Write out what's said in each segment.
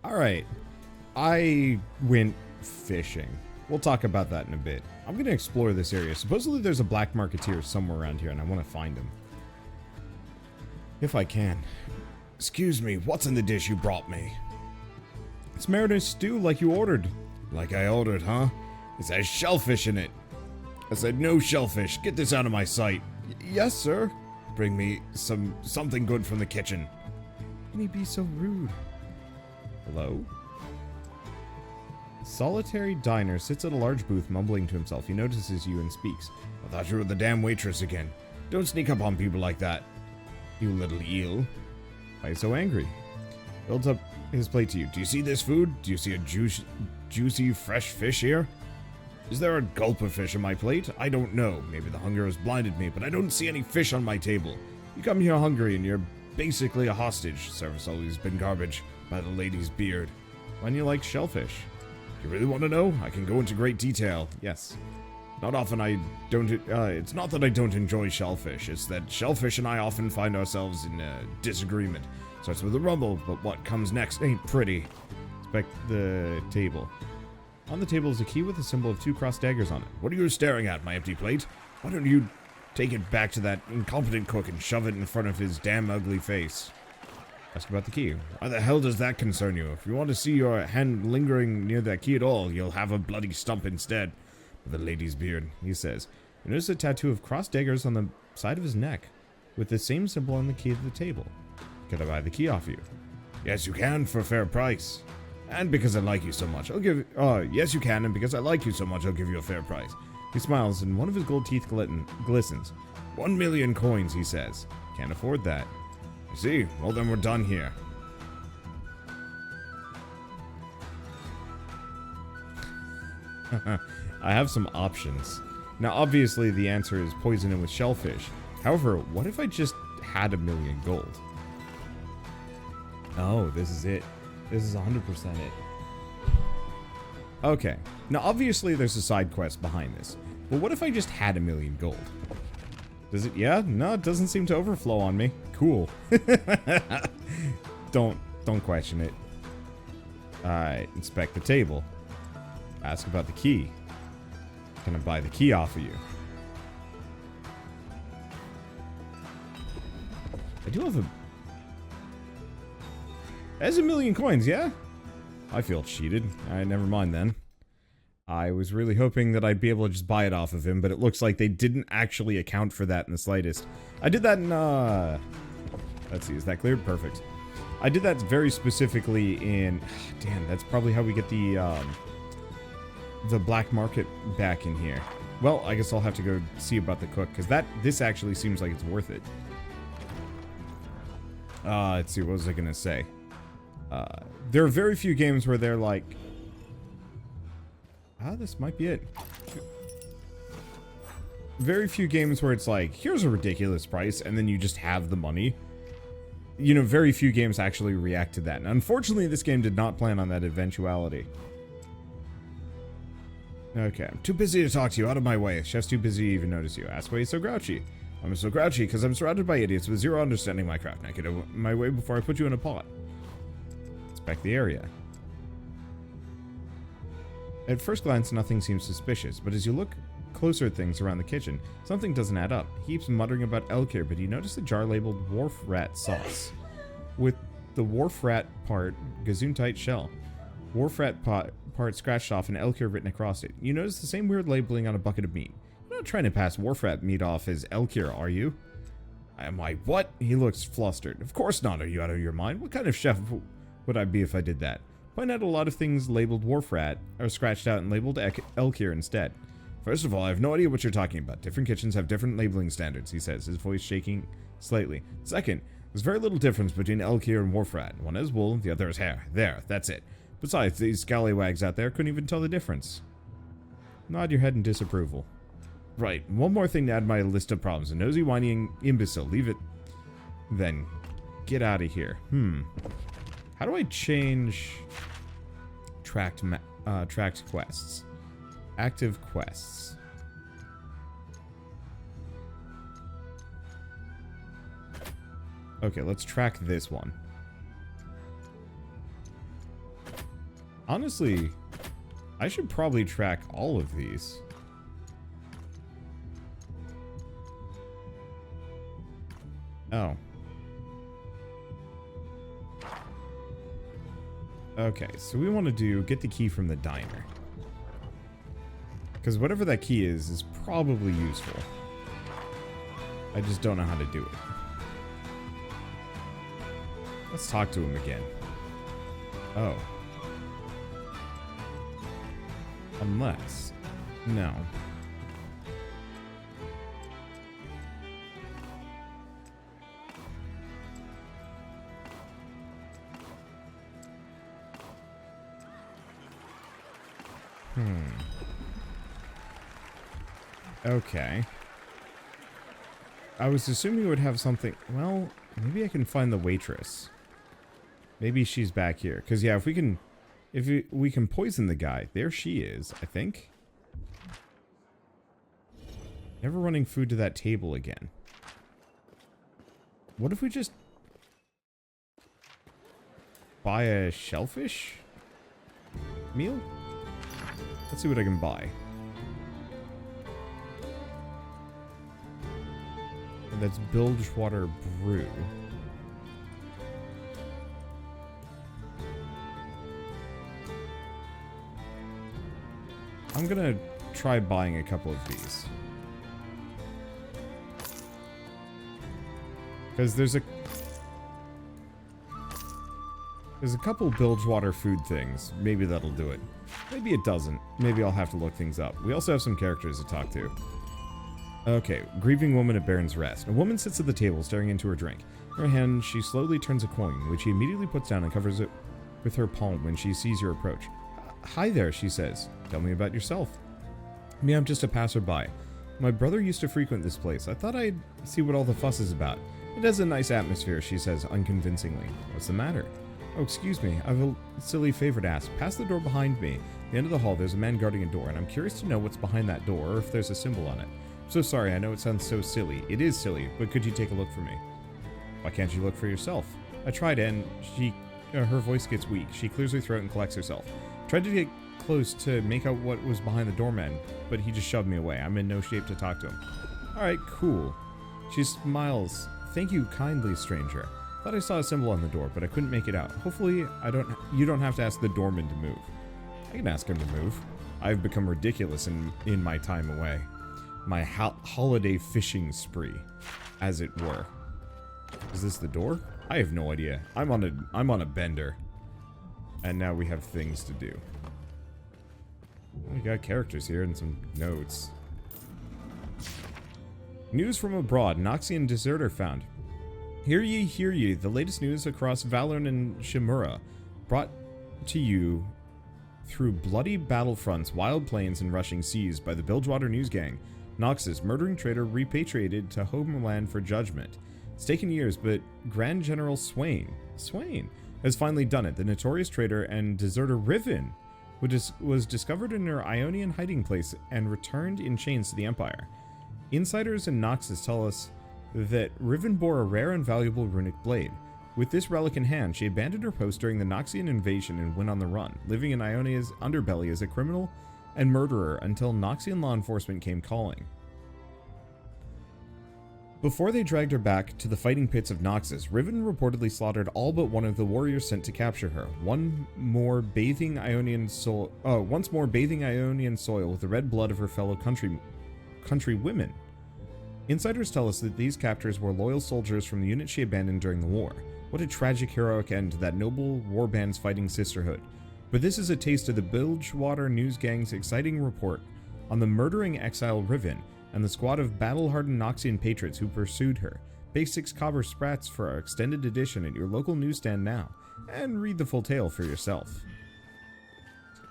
Alright. I went fishing. We'll talk about that in a bit. I'm going to explore this area. Supposedly there's a black marketeer somewhere around here, and I want to find him. If I can. Excuse me, what's in the dish you brought me? It's marinated stew like you ordered. Like I ordered, huh? It has shellfish in it. I said no shellfish. Get this out of my sight. Yes, sir. Bring me something good from the kitchen. Can he be so rude? Hello? Solitary diner sits at a large booth mumbling to himself. He notices you and speaks. I thought you were the damn waitress again. Don't sneak up on people like that. You little eel. Why are you so angry? Builds up his plate to you. Do you see this food? Do you see a juicy, fresh fish here? Is there a gulp of fish on my plate? I don't know. Maybe the hunger has blinded me, but I don't see any fish on my table. You come here hungry and you're basically a hostage. Service always been garbage by the lady's beard. Why do you like shellfish? You really want to know? I can go into great detail. Yes. Not often I don't, it's not that I don't enjoy shellfish, it's that shellfish and I often find ourselves in disagreement. Starts with a rumble, but what comes next ain't pretty. Inspect the table. On the table is a key with a symbol of 2 crossed daggers on it. What are you staring at, my empty plate? Why don't you take it back to that incompetent cook and shove it in front of his damn ugly face? Ask about the key. Why the hell does that concern you? If you want to see your hand lingering near that key at all, you'll have a bloody stump instead. With a lady's beard, he says. You notice a tattoo of crossed daggers on the side of his neck, with the same symbol on the key of the table. Could I buy the key off you? Yes, you can, for a fair price. And because I like you so much, I'll give... yes, you can, and because I like you so much, I'll give you a fair price. He smiles, and one of his gold teeth glistens. 1 million coins, he says. Can't afford that. You see? Well, then we're done here. I have some options. Now, obviously, the answer is poison it with shellfish. However, what if I just had 1 million gold? Oh, this is it. This is 100% it. Okay. Now, obviously, there's a side quest behind this. But what if I just had 1 million gold? Does it? Yeah? No, it doesn't seem to overflow on me. Cool. Don't question it. Alright, inspect the table. Ask about the key. Can I buy the key off of you? I do have a... That's 1 million coins, yeah? I feel cheated. Alright, never mind then. I was really hoping that I'd be able to just buy it off of him, but it looks like they didn't actually account for that in the slightest. I did that in, let's see, is that cleared? Perfect. I did that very specifically in... Damn, that's probably how we get the black market back in here. Well, I guess I'll have to go see about the cook, because this actually seems like it's worth it. Let's see, what was I gonna say? There are very few games where they're like... this might be it. Very few games where it's like, here's a ridiculous price, and then you just have the money. You know, very few games actually react to that. And unfortunately, this game did not plan on that eventuality. Okay, I'm too busy to talk to you. Out of my way. Chef's too busy to even notice you. Ask why you're so grouchy. I'm so grouchy because I'm surrounded by idiots with zero understanding my craft. Now get out of my way before I put you in a pot. Inspect the area. At first glance, nothing seems suspicious, but as you look closer at things around the kitchen, something doesn't add up. He keeps muttering about elk here, but you notice a jar labeled wharf rat sauce, with the wharf rat part gazoon-tight shell. Wharf rat part scratched off and elk here written across it. You notice the same weird labeling on a bucket of meat. You're not trying to pass wharf rat meat off as elk here, are you? Am I what? He looks flustered. Of course not. Are you out of your mind? What kind of chef would I be if I did that? Find out a lot of things labeled wharf rat are scratched out and labeled elk here instead. First of all, I have no idea what you're talking about. Different kitchens have different labeling standards, he says, his voice shaking slightly. Second, there's very little difference between elk here and wharf rat. One has wool, the other has hair. There, that's it. Besides, these scallywags out there couldn't even tell the difference. Nod your head in disapproval. Right, one more thing to add to my list of problems. A nosy, whining imbecile. Leave it. Then, get out of here. How do I change tracked quests? Active quests. Okay, let's track this one. Honestly, I should probably track all of these. Oh. Okay, so we want to get the key from the diner. Because whatever that key is probably useful. I just don't know how to do it. Let's talk to him again. Oh. Unless... No. Okay. I was assuming you would have something... Well, maybe I can find the waitress. Maybe she's back here. Because, yeah, if we can... we can poison the guy. There she is, I think. Never running food to that table again. What if we just... buy a shellfish meal? Let's see what I can buy. And that's Bilgewater brew. I'm gonna try buying a couple of these. Because there's a couple Bilgewater food things. Maybe that'll do it. Maybe it doesn't. Maybe I'll have to look things up. We also have some characters to talk to. Okay, grieving woman at Baron's Rest. A woman sits at the table staring into her drink. In her hand, she slowly turns a coin, which she immediately puts down and covers it with her palm when she sees your approach. Hi there, she says. Tell me about yourself. Me, I'm just a passerby. My brother used to frequent this place. I thought I'd see what all the fuss is about. It has a nice atmosphere, she says unconvincingly. What's the matter? Oh, excuse me. I have a silly favor to ask. Pass the door behind me. At the end of the hall, there's a man guarding a door, and I'm curious to know what's behind that door, or if there's a symbol on it. I'm so sorry, I know it sounds so silly. It is silly, but could you take a look for me? Why can't you look for yourself? I tried, and her voice gets weak. She clears her throat and collects herself. Tried to get close to make out what was behind the doorman, but he just shoved me away. I'm in no shape to talk to him. Alright, cool. She smiles. Thank you kindly, stranger. Thought I saw a symbol on the door, but I couldn't make it out. Hopefully, you don't have to ask the doorman to move. I can ask him to move. I've become ridiculous in my time away. My holiday fishing spree, as it were. Is this the door? I have no idea. I'm on a bender. And now we have things to do. We got characters here and some notes. News from abroad. Noxian deserter found. Hear ye, the latest news across Valorn and Shimura, brought to you through bloody battlefronts, wild plains, and rushing seas by the Bilgewater news gang. Noxus, murdering traitor, repatriated to homeland for judgment. It's taken years, but Grand General Swain has finally done it. The notorious traitor and deserter Riven was discovered in her Ionian hiding place and returned in chains to the Empire. Insiders in Noxus tell us that Riven bore a rare and valuable runic blade. With this relic in hand, she abandoned her post during the Noxian invasion and went on the run, living in Ionia's underbelly as a criminal and murderer until Noxian law enforcement came calling. Before they dragged her back to the fighting pits of Noxus, Riven reportedly slaughtered all but one of the warriors sent to capture her. Once more bathing Ionian soil with the red blood of her fellow countrywomen. Insiders tell us that these captors were loyal soldiers from the unit she abandoned during the war. What a tragic, heroic end to that noble warband's fighting sisterhood. But this is a taste of the Bilgewater news gang's exciting report on the murdering exile Riven and the squad of battle-hardened Noxian patriots who pursued her. Pay 6 copper sprats for our extended edition at your local newsstand now, and read the full tale for yourself.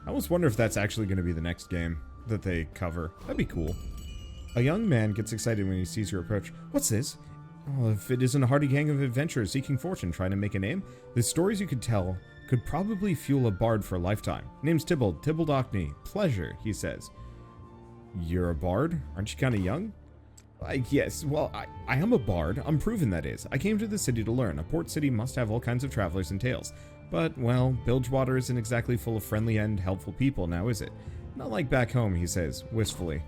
I almost wonder if that's actually going to be the next game that they cover. That'd be cool. A young man gets excited when he sees your approach. What's this? Oh, if it isn't a hardy gang of adventurers seeking fortune, trying to make a name, the stories you could tell could probably fuel a bard for a lifetime. Name's Tybalt Ockney. Pleasure, he says. You're a bard? Aren't you kind of young? Yes, well, I am a bard. I'm proven that is. I came to the city to learn. A port city must have all kinds of travelers and tales. But, well, Bilgewater isn't exactly full of friendly and helpful people now, is it? Not like back home, he says, wistfully.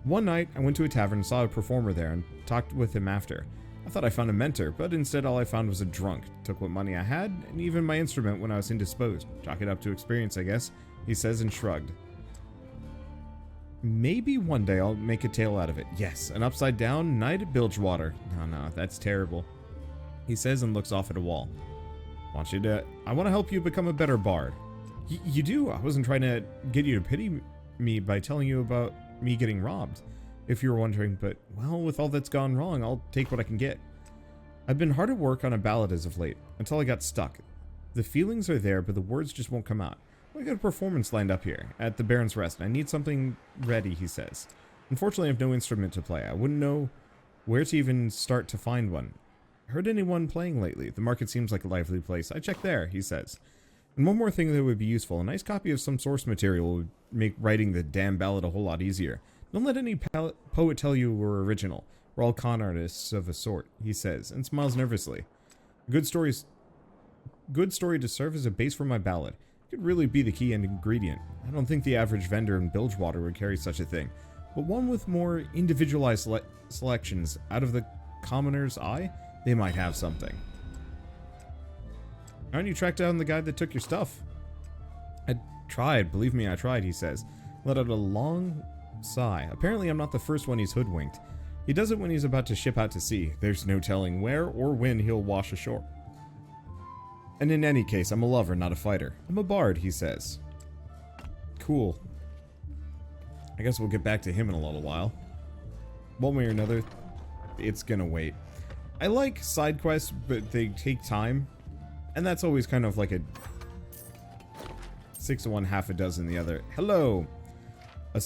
One night, I went to a tavern and saw a performer there and talked with him after. I thought I found a mentor, but instead all I found was a drunk. Took what money I had, and even my instrument when I was indisposed. Chalk it up to experience, I guess, he says and shrugged. Maybe one day I'll make a tale out of it. Yes, an upside-down night at Bilgewater. No, that's terrible, he says and looks off at a wall. I want to help you become a better bard. You do? I wasn't trying to get you to pity me by telling you about me getting robbed, if you were wondering, but, well, with all that's gone wrong, I'll take what I can get. I've been hard at work on a ballad as of late, until I got stuck. The feelings are there, but the words just won't come out. I got a performance lined up here, at the Baron's Rest, and I need something ready, he says. Unfortunately, I have no instrument to play. I wouldn't know where to even start to find one. Heard anyone playing lately? The market seems like a lively place. I checked there, he says. And one more thing that would be useful. A nice copy of some source material would make writing the damn ballad a whole lot easier. Don't let any poet tell you we're original. We're all con artists of a sort, he says, and smiles nervously. Good story to serve as a base for my ballad. Could really be the key ingredient. I don't think the average vendor in Bilgewater would carry such a thing, but one with more individualized selections out of the commoner's eye, they might have something. Aren't you tracked down the guy that took your stuff? I tried, believe me, I tried, he says. Let out a long sigh. Apparently I'm not the first one he's hoodwinked. He does it when he's about to ship out to sea. There's no telling where or when he'll wash ashore. And in any case, I'm a lover, not a fighter. I'm a bard, he says. Cool. I guess we'll get back to him in a little while. One way or another, it's gonna wait. I like side quests, but they take time. And that's always kind of like a 6 to 1, half a dozen the other. Hello! A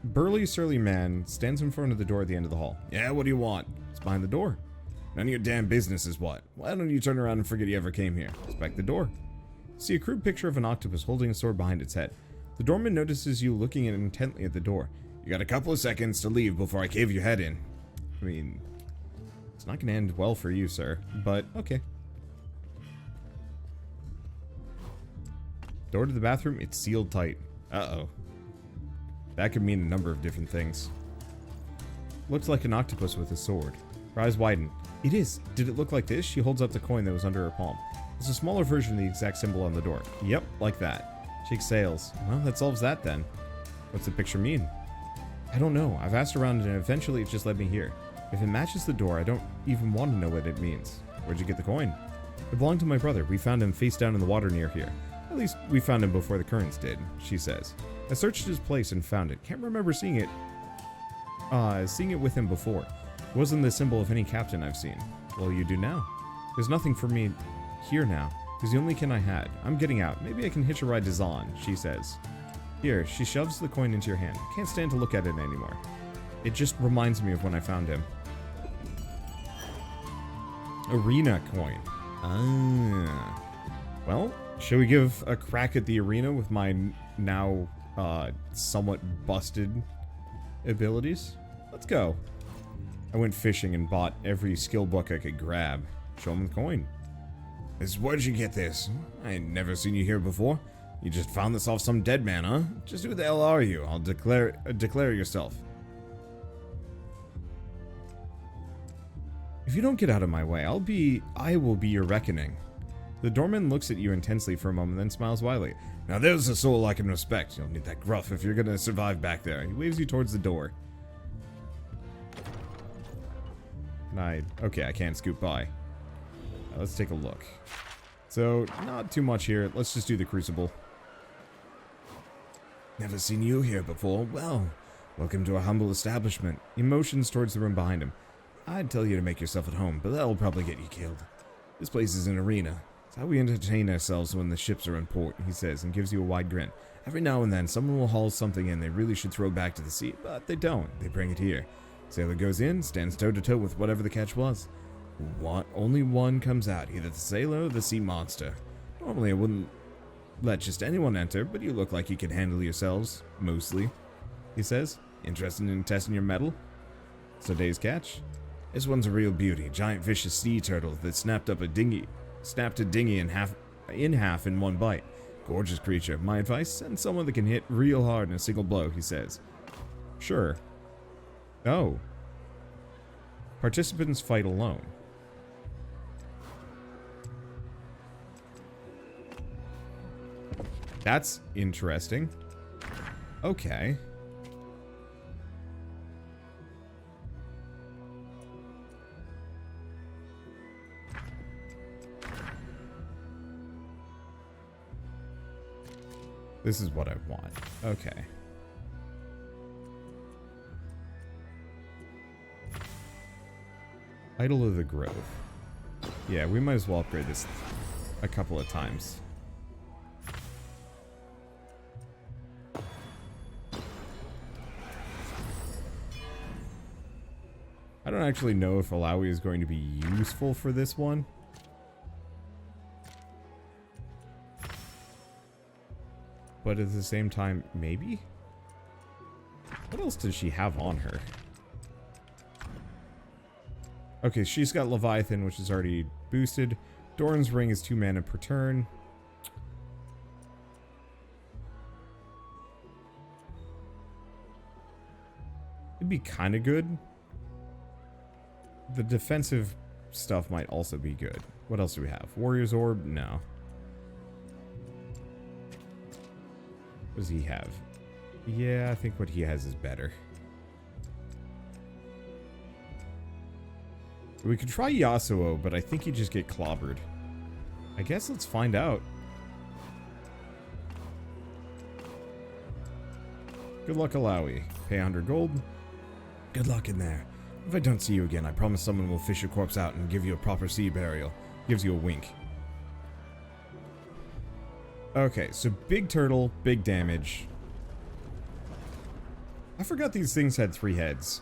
burly, surly man stands in front of the door at the end of the hall. Yeah, what do you want? It's behind the door. None of your damn business is what? Why don't you turn around and forget you ever came here? Inspect the door. See a crude picture of an octopus holding a sword behind its head. The doorman notices you looking intently at the door. You got a couple of seconds to leave before I cave your head in. I mean, it's not gonna end well for you, sir, but okay. Door to the bathroom, it's sealed tight. Uh-oh. That could mean a number of different things. Looks like an octopus with a sword. Her eyes widen. It is. Did it look like this? She holds up the coin that was under her palm. It's a smaller version of the exact symbol on the door. Yep, like that. She exhales. Well, that solves that then. What's the picture mean? I don't know. I've asked around and eventually it just led me here. If it matches the door, I don't even want to know what it means. Where'd you get the coin? It belonged to my brother. We found him face down in the water near here. At least we found him before the currents did, she says. I searched his place and found it. Can't remember seeing it with him before. It wasn't the symbol of any captain I've seen. Well, you do now. There's nothing for me here now. He's the only kin I had. I'm getting out. Maybe I can hitch a ride to Zahn, she says. Here, she shoves the coin into your hand. Can't stand to look at it anymore. It just reminds me of when I found him. Arena coin. Ah. Well, shall we give a crack at the arena with my now somewhat busted abilities? Let's go. I went fishing and bought every skill book I could grab. Show him the coin. Where'd you get this? I ain't never seen you here before. You just found this off some dead man, huh? Just who the hell are you? I'll declare yourself. If you don't get out of my way, I will be your reckoning. The doorman looks at you intensely for a moment, then smiles widely. Now there's a soul I can respect. You'll need that gruff if you're gonna survive back there. He waves you towards the door. Okay, I can't scoot by. Let's take a look. So, not too much here. Let's just do the crucible. Never seen you here before. Well, welcome to our humble establishment. He motions towards the room behind him. I'd tell you to make yourself at home, but that'll probably get you killed. This place is an arena. It's how we entertain ourselves when the ships are in port, he says, and gives you a wide grin. Every now and then, someone will haul something in they really should throw back to the sea, but they don't. They bring it here. Sailor goes in, stands toe-to-toe with whatever the catch was. Only one comes out, either the sailor or the sea monster. Normally I wouldn't let just anyone enter, but you look like you can handle yourselves, mostly, he says. Interested in testing your mettle? So day's catch? This one's a real beauty. Giant vicious sea turtle that snapped a dinghy in half in half in one bite. Gorgeous creature. My advice, send someone that can hit real hard in a single blow, he says. Sure. Oh. Participants fight alone. That's interesting. Okay. This is what I want. Okay. Idol of the Grove. Yeah, we might as well upgrade this a couple of times. I don't actually know if Alawi is going to be useful for this one. But at the same time, maybe? What else does she have on her? Okay, she's got Leviathan, which is already boosted. Doran's Ring is 2 mana per turn. It'd be kind of good. The defensive stuff might also be good. What else do we have? Warrior's Orb? No. What does he have? Yeah, I think what he has is better. We could try Yasuo, but I think he'd just get clobbered. I guess let's find out. Good luck, Alawi. Pay 100 gold. Good luck in there. If I don't see you again, I promise someone will fish your corpse out and give you a proper sea burial. Gives you a wink. Okay, so big turtle, big damage. I forgot these things had 3 heads.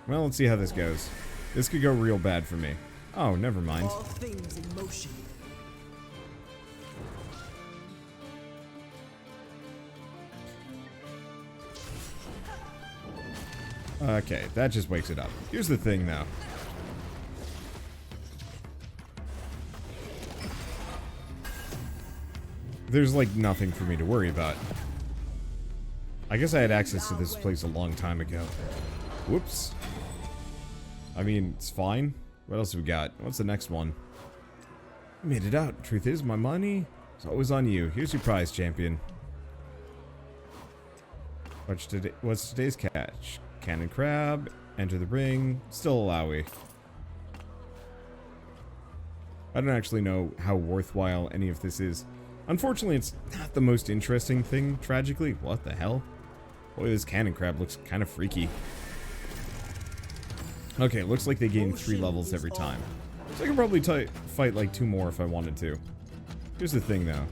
Well, let's see how this goes. This could go real bad for me. Oh, never mind. All things in motion. Okay, that just wakes it up. Here's the thing, though. There's, like, nothing for me to worry about. I guess I had access to this place a long time ago. Whoops. I mean, it's fine. What else have we got? What's the next one? You made it out. Truth is, my money is always on you. Here's your prize, champion. What's today's catch? Cannon crab. Enter the ring. Still Alawi. I don't actually know how worthwhile any of this is. Unfortunately, it's not the most interesting thing, tragically. What the hell? Boy, this cannon crab looks kind of freaky. Okay, looks like they gain 3 levels every time. So I can probably fight like 2 more if I wanted to. Here's the thing, though.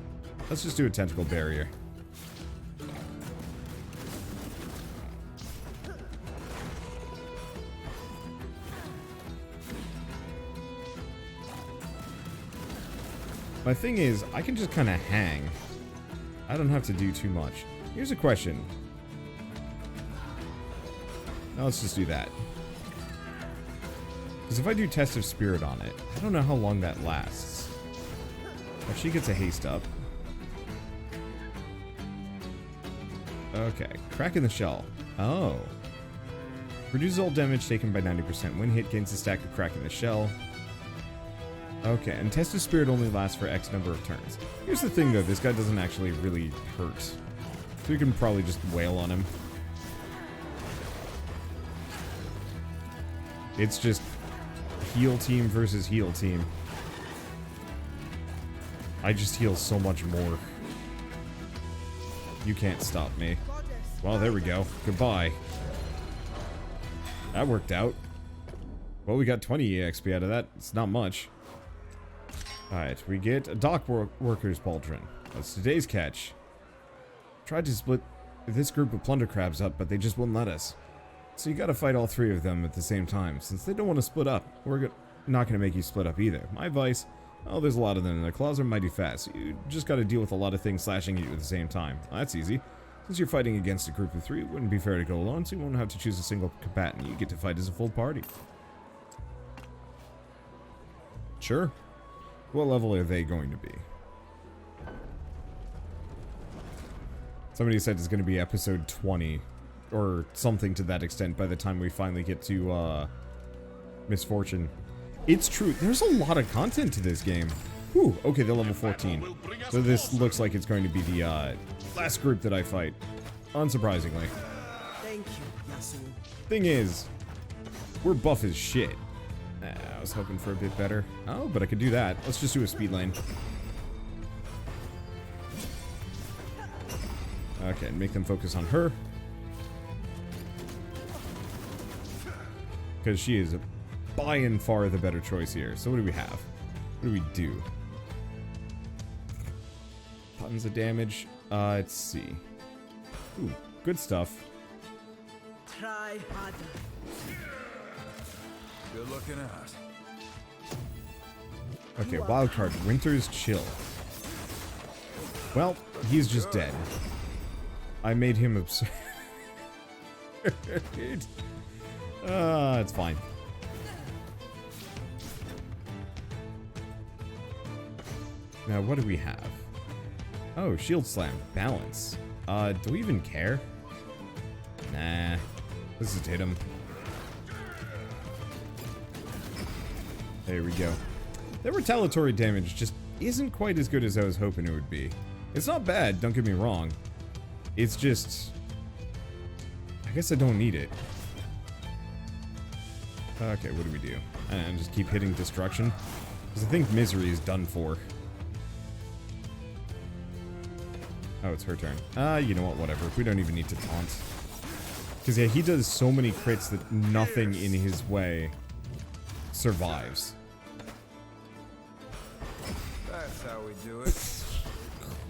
Let's just do a tentacle barrier. My thing is, I can just kind of hang. I don't have to do too much. Here's a question. Now let's just do that. Because if I do Test of Spirit on it, I don't know how long that lasts. If she gets a haste up. Okay, crack in the shell. Oh. Reduces all damage taken by 90%. When hit, gains a stack of crack in the shell. Okay, and Test of Spirit only lasts for X number of turns. Here's the thing, though. This guy doesn't actually really hurt. So we can probably just wail on him. It's just heal team versus heal team. I just heal so much more. You can't stop me. Well, there we go. Goodbye. That worked out. Well, we got 20 EXP out of that. It's not much. Alright, we get a dock worker's pauldron. That's today's catch. Tried to split this group of plunder crabs up, but they just wouldn't let us. So you gotta fight all 3 of them at the same time. Since they don't want to split up, we're not gonna make you split up either. My advice, oh, there's a lot of them, and their claws are mighty fast. You just gotta deal with a lot of things slashing at you at the same time. Well, that's easy. Since you're fighting against a group of 3, it wouldn't be fair to go alone, so you won't have to choose a single combatant. You get to fight as a full party. Sure. What level are they going to be? Somebody said it's going to be episode 20. Or something to that extent by the time we finally get to, Misfortune. It's true. There's a lot of content to this game. Whew. Okay, they're level 14. So this looks like it's going to be the, last group that I fight. Unsurprisingly. Thank you, Yasu. Thing is, we're buff as shit. I was hoping for a bit better. Oh, but I could do that. Let's just do a speed lane. Okay, make them focus on her. Because she is by and far the better choice here. So what do we have? What do we do? Tons of damage. Let's see. Ooh, good stuff. Try harder. Good looking out. Okay, wild card. Winter's Chill. Well, he's just dead. I made him absurd. It's fine. Now, what do we have? Oh, Shield Slam. Balance. Do we even care? Nah. Let's just hit him. There we go. That retaliatory damage just isn't quite as good as I was hoping it would be. It's not bad, don't get me wrong. It's just... I guess I don't need it. Okay, what do we do? And just keep hitting destruction? Because I think Misery is done for. Oh, it's her turn. You know what, whatever. We don't even need to taunt. Because, yeah, he does so many crits that nothing in his way survives. That's how we do it.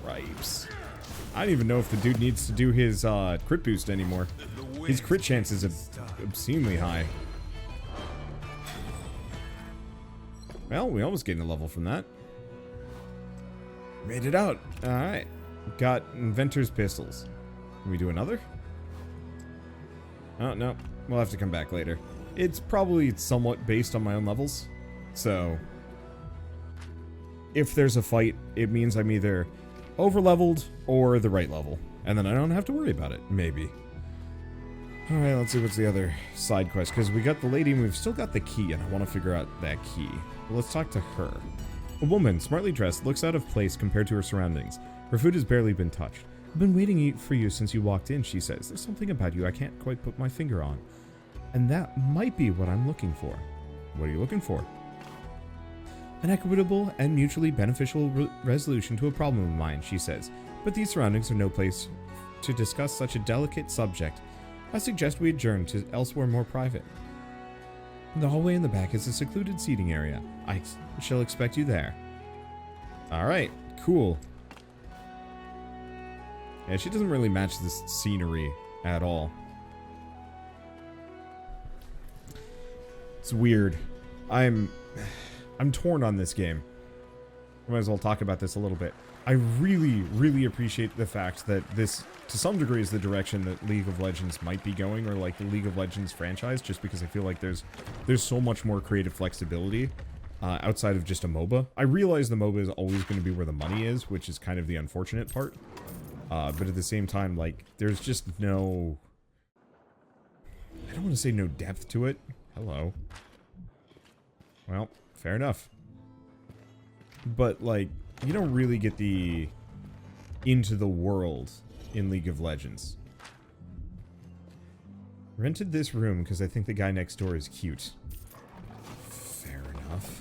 Cripes. I don't even know if the dude needs to do his crit boost anymore. His crit chances are obscenely high. Well, we almost gained a level from that. Made it out. Alright. Got Inventor's Pistols. Can we do another? Oh, no. We'll have to come back later. It's probably somewhat based on my own levels. So, if there's a fight, it means I'm either over-leveled or the right level. And then I don't have to worry about it. Maybe. Alright, let's see what's the other side quest. Because we got the lady and we've still got the key, and I want to figure out that key. Well, let's talk to her. A woman, smartly dressed, looks out of place compared to her surroundings. Her food has barely been touched. I've been waiting for you since you walked in, she says. There's something about you I can't quite put my finger on. And that might be what I'm looking for. What are you looking for? An equitable and mutually beneficial resolution to a problem of mine, she says. But these surroundings are no place to discuss such a delicate subject. I suggest we adjourn to elsewhere more private. The hallway in the back is a secluded seating area. I shall expect you there. Alright, cool. Yeah, she doesn't really match this scenery at all. It's weird. I'm torn on this game. I might as well talk about this a little bit. I really, really appreciate the fact that this, to some degree, is the direction that League of Legends might be going, or like the League of Legends franchise, just because I feel like there's so much more creative flexibility outside of just a MOBA. I realize the MOBA is always going to be where the money is, which is kind of the unfortunate part. But at the same time, like, there's just no... I don't want to say no depth to it. Hello. Well, fair enough. But, like, you don't really get the into the world in League of Legends. Rented this room because I think the guy next door is cute. Fair enough.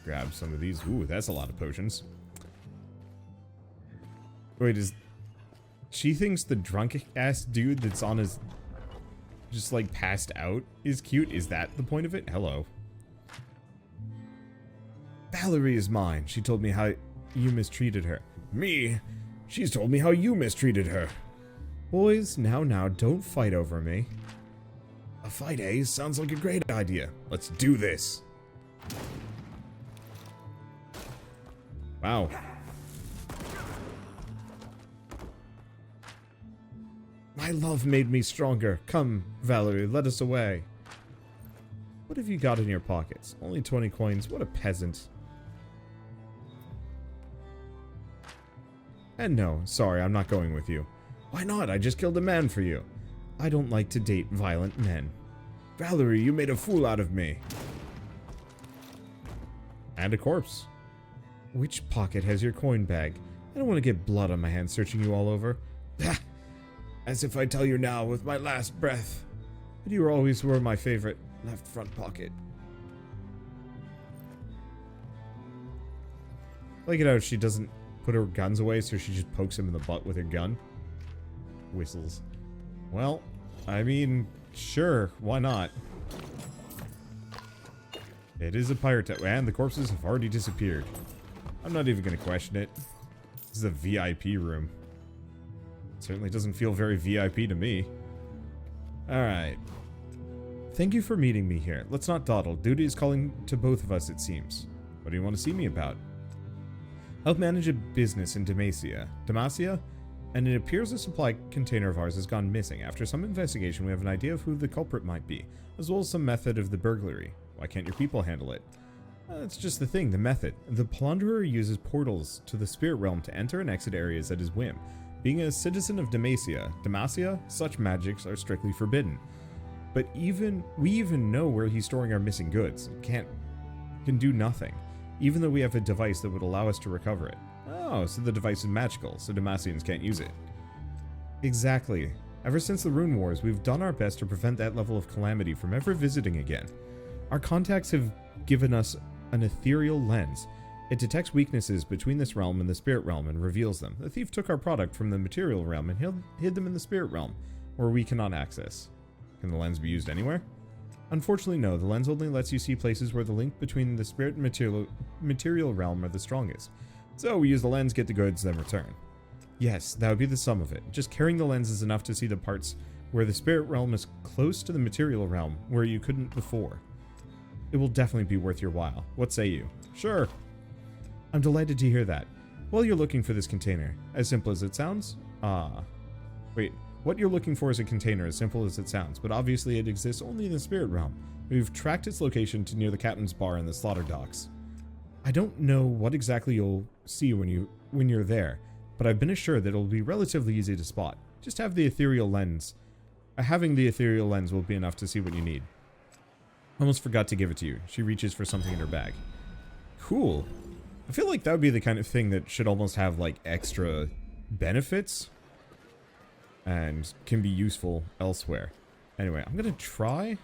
Grab some of these. Ooh, that's a lot of potions. Wait, she thinks the drunk-ass dude that's on his... just, like, passed out is cute? Is that the point of it? Hello. Valerie is mine. She told me how you mistreated her. Me? She's told me how you mistreated her. Boys, now, don't fight over me. A fight, eh? Sounds like a great idea. Let's do this. Wow. My love made me stronger. Come, Valerie, let us away. What have you got in your pockets? Only 20 coins. What a peasant. And no, sorry, I'm not going with you. Why not? I just killed a man for you. I don't like to date violent men. Valerie, you made a fool out of me. And a corpse. Which pocket has your coin bag? I don't want to get blood on my hands searching you all over. As if I tell you now with my last breath. But you always were my favorite left front pocket. Like it how she doesn't put her guns away, so she just pokes him in the butt with her gun. Whistles. Well, I mean, sure, why not? It is a pirate town, and the corpses have already disappeared. I'm not even going to question it. This is a VIP room. Certainly doesn't feel very VIP to me. Alright. Thank you for meeting me here. Let's not dawdle. Duty is calling to both of us, it seems. What do you want to see me about? Help manage a business in Demacia, and it appears a supply container of ours has gone missing. After some investigation, we have an idea of who the culprit might be, as well as some method of the burglary. Why can't your people handle it? That's just the thing, the method. The plunderer uses portals to the spirit realm to enter and exit areas at his whim. Being a citizen of Demacia, such magics are strictly forbidden. But we even know where he's storing our missing goods. Can do nothing, even though we have a device that would allow us to recover it. Oh, so the device is magical, so Demacians can't use it. Exactly. Ever since the Rune Wars, we've done our best to prevent that level of calamity from ever visiting again. Our contacts have given us an ethereal lens. It detects weaknesses between this realm and the spirit realm and reveals them. The thief took our product from the material realm and hid them in the spirit realm, where we cannot access. Can the lens be used anywhere? Unfortunately, no. The lens only lets you see places where the link between the spirit and material realm are the strongest. So we use the lens, get the goods, then return. Yes, that would be the sum of it. Just carrying the lens is enough to see the parts where the spirit realm is close to the material realm, where you couldn't before. It will definitely be worth your while. What say you? Sure. I'm delighted to hear that. While you're looking for this container, as simple as it sounds? Wait, what you're looking for is a container as simple as it sounds, but obviously it exists only in the spirit realm. We've tracked its location to near the captain's bar in the slaughter docks. I don't know what exactly you'll see when you're there, but I've been assured that it'll be relatively easy to spot. Just have the ethereal lens. Having the ethereal lens will be enough to see what you need. Almost forgot to give it to you. She reaches for something in her bag. Cool. I feel like that would be the kind of thing that should almost have, like, extra benefits and can be useful elsewhere. Anyway, I'm gonna try.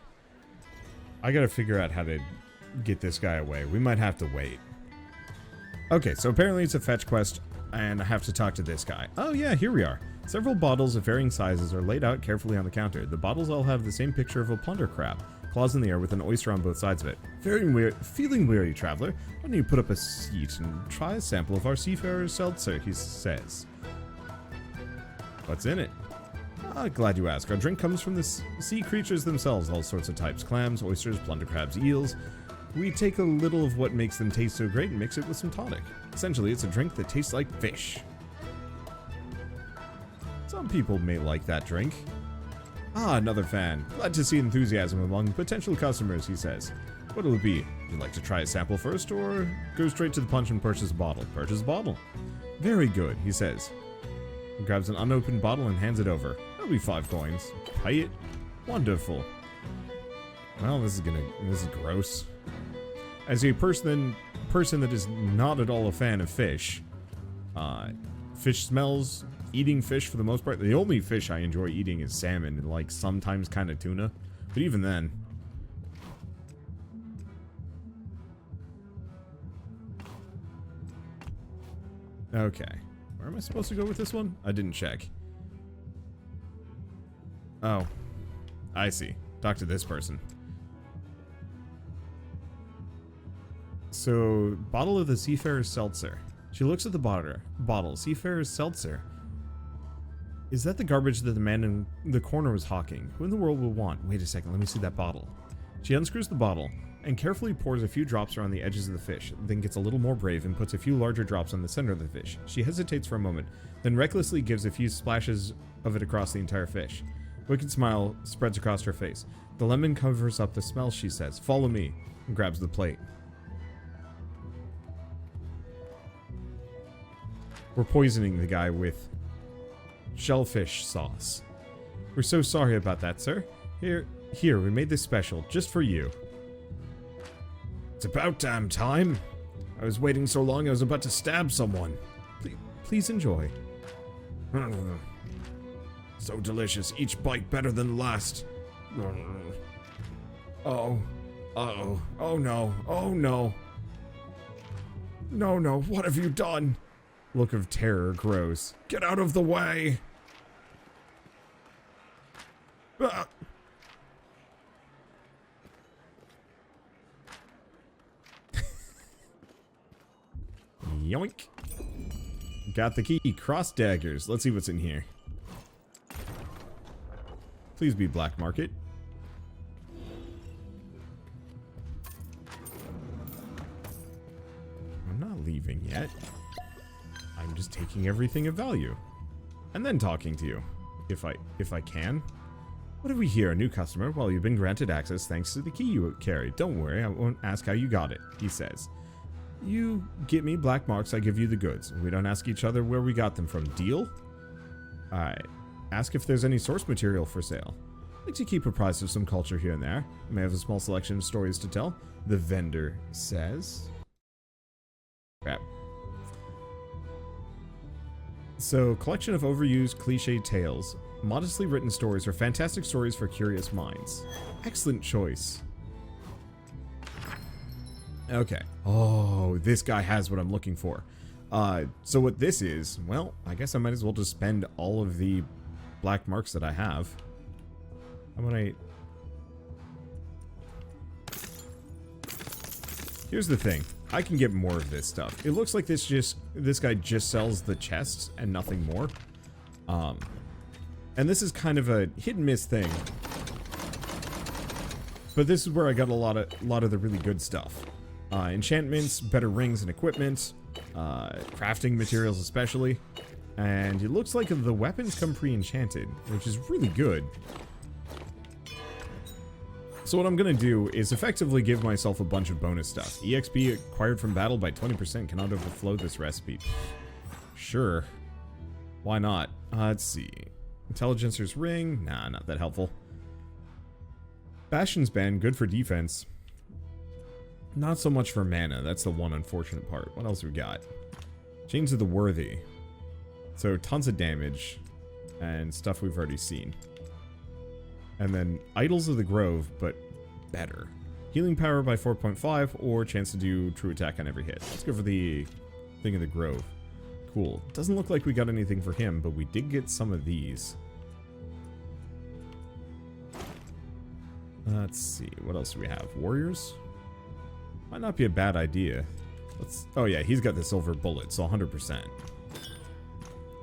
I gotta figure out how to get this guy away. We might have to wait. Okay, so apparently it's a fetch quest, and I have to talk to this guy. Oh yeah, here we are. Several bottles of varying sizes are laid out carefully on the counter. The bottles all have the same picture of a plunder crab, claws in the air with an oyster on both sides of it. Feeling weary, traveler? Why don't you put up a seat and try a sample of our seafarer's seltzer, he says. What's in it? Glad you asked. Our drink comes from the sea creatures themselves, all sorts of types. Clams, oysters, plunder crabs, eels. We take a little of what makes them taste so great and mix it with some tonic. Essentially, it's a drink that tastes like fish. Some people may like that drink. Another fan. Glad to see enthusiasm among potential customers, he says. What'll it be? Would you like to try a sample first, or go straight to the punch and purchase a bottle? Purchase a bottle. Very good, he says. He grabs an unopened bottle and hands it over. That'll be 5 coins. Pay it. Wonderful. Well, this is gross. As a person that is not at all a fan of fish, fish smells. Eating fish for the most part. The only fish I enjoy eating is salmon and, like, sometimes kind of tuna. But even then. Okay. Where am I supposed to go with this one? I didn't check. Oh. I see. Talk to this person. So, bottle of the Seafarer's Seltzer. She looks at the bottle. Seafarer's Seltzer. Is that the garbage that the man in the corner was hawking? Who in the world will want? Wait a second, let me see that bottle. She unscrews the bottle and carefully pours a few drops around the edges of the fish, then gets a little more brave and puts a few larger drops on the center of the fish. She hesitates for a moment, then recklessly gives a few splashes of it across the entire fish. A wicked smile spreads across her face. The lemon covers up the smell, she says. Follow me, and grabs the plate. We're poisoning the guy with shellfish sauce. We're so sorry about that, sir. Here, we made this special, just for you. It's about damn time. I was waiting so long I was about to stab someone. Please enjoy. So delicious, each bite better than the last. Oh no, oh no. No, what have you done? Look of terror grows. Get out of the way! Ah. Yoink. Got the key. Cross daggers. Let's see what's in here. Please be black market. I'm not leaving yet. I'm just taking everything of value. And then talking to you. If I can. What have we here? A new customer? Well, you've been granted access thanks to the key you carry. Don't worry, I won't ask how you got it, he says. You get me black marks, I give you the goods. We don't ask each other where we got them from. Deal? Alright. Ask if there's any source material for sale. I'd like to keep apprised of some culture here and there. I may have a small selection of stories to tell. The vendor says. Crap. So, collection of overused cliché tales. Modestly written stories or fantastic stories for curious minds. Excellent choice. Okay. Oh, this guy has what I'm looking for. So what this is, well, I guess I might as well just spend all of the black marks that I have. How about Here's the thing. I can get more of this stuff. It looks like this guy just sells the chests and nothing more. And this is kind of a hit and miss thing. But this is where I got a lot of the really good stuff. Enchantments, better rings and equipment, crafting materials especially. And it looks like the weapons come pre-enchanted, which is really good. So what I'm going to do is effectively give myself a bunch of bonus stuff. EXP acquired from battle by 20% cannot overflow this recipe. Sure. Why not? Let's see. Intelligencer's ring? Nah, not that helpful. Bastion's band, good for defense. Not so much for mana, that's the one unfortunate part. What else we got? Chains of the Worthy. So tons of damage and stuff we've already seen. And then Idols of the Grove, but better. Healing power by 4.5 or chance to do true attack on every hit. Let's go for the Thing of the Grove. Cool. Doesn't look like we got anything for him, but we did get some of these. Let's see. What else do we have? Warriors? Might not be a bad idea. Oh yeah, he's got the silver bullet, so 100%.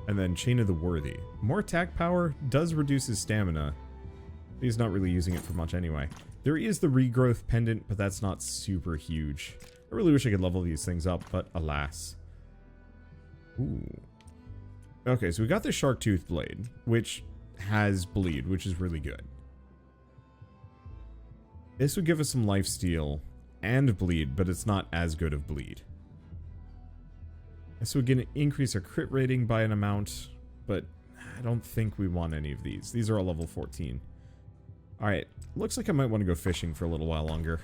And then Chain of the Worthy. More attack power does reduce his stamina. He's not really using it for much anyway. There is the regrowth pendant, but that's not super huge. I really wish I could level these things up, but alas. Ooh. Okay, so we got the Shark Tooth Blade, which has bleed, which is really good. This would give us some lifesteal and bleed, but it's not as good of bleed. This would increase our crit rating by an amount, but I don't think we want any of these. These are all level 14. Alright, looks like I might want to go fishing for a little while longer.